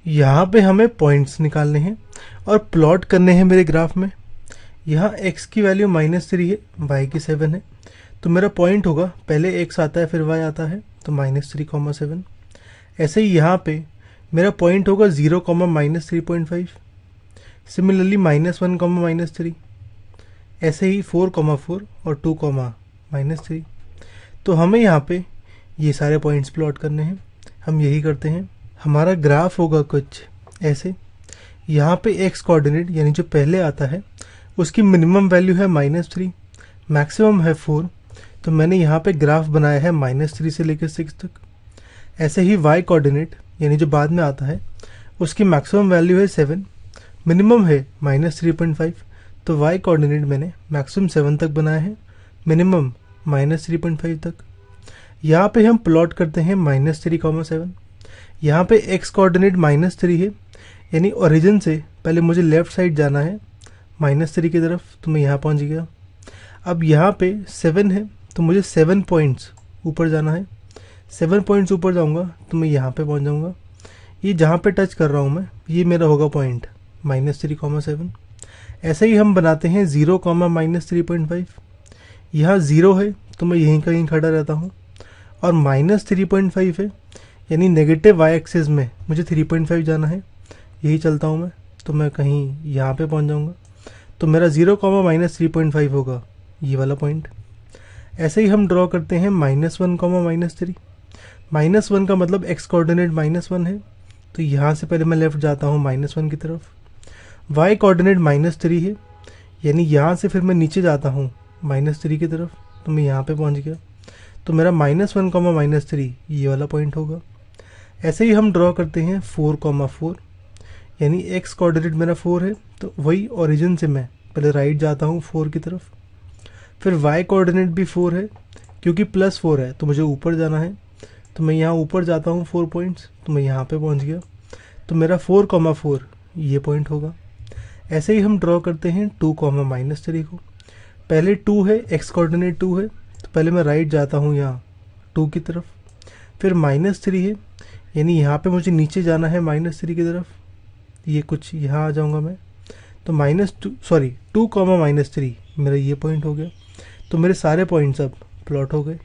यहाँ पे हमें पॉइंट्स निकालने हैं और प्लॉट करने हैं मेरे ग्राफ में। यहाँ x की वैल्यू -3 है, y की 7 है, तो मेरा पॉइंट होगा, पहले x आता है फिर y आता है, तो -3,7। ऐसे ही यहाँ पे मेरा पॉइंट होगा 0, -3.5। सिमिलरली -1, -3। ऐसे ही 4, 4 और 2, -3। तो हमें यहाँ पे ये सारे पॉइंट्स प्लॉट करने हैं। हम यही करते हैं। हमारा ग्राफ होगा कुछ ऐसे। यहाँ पे x कोऑर्डिनेट यानी जो पहले आता है उसकी मिनिमम वैल्यू है -3, मैक्सिमम है 4, तो मैंने यहाँ पे ग्राफ बनाया है -3 से लेकर 6 तक। ऐसे ही y कोऑर्डिनेट यानी जो बाद में आता है उसकी मैक्सिमम वैल्यू है 7, मिनिमम है -3.5, तो y कोऑर्डिनेट मैंने मैक्सिमम 7 तक बनाया है, मिनिमम -3.5 तक। यहाँ पे हम प्लॉट करते हैं -3,7। यहाँ पे x कोऑर्डिनेट -3 है, यानी ओरिजिन से पहले मुझे लेफ़्ट साइड जाना है -3 की तरफ, तो मैं यहाँ पहुँच गया। अब यहाँ पे 7 है, तो मुझे 7 पॉइंट्स ऊपर जाना है। 7 पॉइंट्स ऊपर जाऊँगा तो मैं यहाँ पे पहुँच जाऊँगा। ये जहाँ पे टच कर रहा हूँ मैं, ये मेरा होगा पॉइंट -3,7। ऐसे ही हम बनाते हैं 0, -3.5। यहाँ 0 है तो मैं यहीं कहीं खड़ा रहता हूँ, और -3.5 है, यानी नेगेटिव y एक्सिस में मुझे 3.5 जाना है, यही चलता हूँ मैं, तो मैं कहीं यहाँ पे पहुँच जाऊँगा। तो मेरा 0, -3.5 होगा ये वाला पॉइंट। ऐसे ही हम ड्रॉ करते हैं -1, -3। -1 का मतलब x कोऑर्डिनेट -1 है, तो यहाँ से पहले मैं लेफ़्ट जाता हूँ -1 की तरफ। y कोऑर्डिनेट -3 है, यानी यहाँ से फिर मैं नीचे जाता हूँ -3 की तरफ, तो मैं यहाँ पे पहुँच गया। तो मेरा -1, -3 ये वाला पॉइंट होगा। ऐसे ही हम ड्रॉ करते हैं 4, 4, यानी x कोऑर्डिनेट मेरा 4 है, तो वही ओरिजिन से मैं पहले राइट जाता हूँ 4 की तरफ। फिर y कोऑर्डिनेट भी 4 है, क्योंकि +4 है तो मुझे ऊपर जाना है, तो मैं यहाँ ऊपर जाता हूँ 4 पॉइंट्स, तो मैं यहाँ पे पहुँच गया। तो मेरा 4, 4 ये पॉइंट होगा। ऐसे ही हम ड्रॉ करते हैं 2, -3 को। पहले 2 है, x कोऑर्डिनेट 2 है, तो पहले मैं राइट जाता हूँ यहाँ 2 की तरफ। फिर -3 है, यानी यहाँ पे मुझे नीचे जाना है -3 की तरफ, ये कुछ यहाँ आ जाऊँगा मैं। तो -2, 2, -3 मेरा ये पॉइंट हो गया। तो मेरे सारे पॉइंट्स अब प्लॉट हो गए।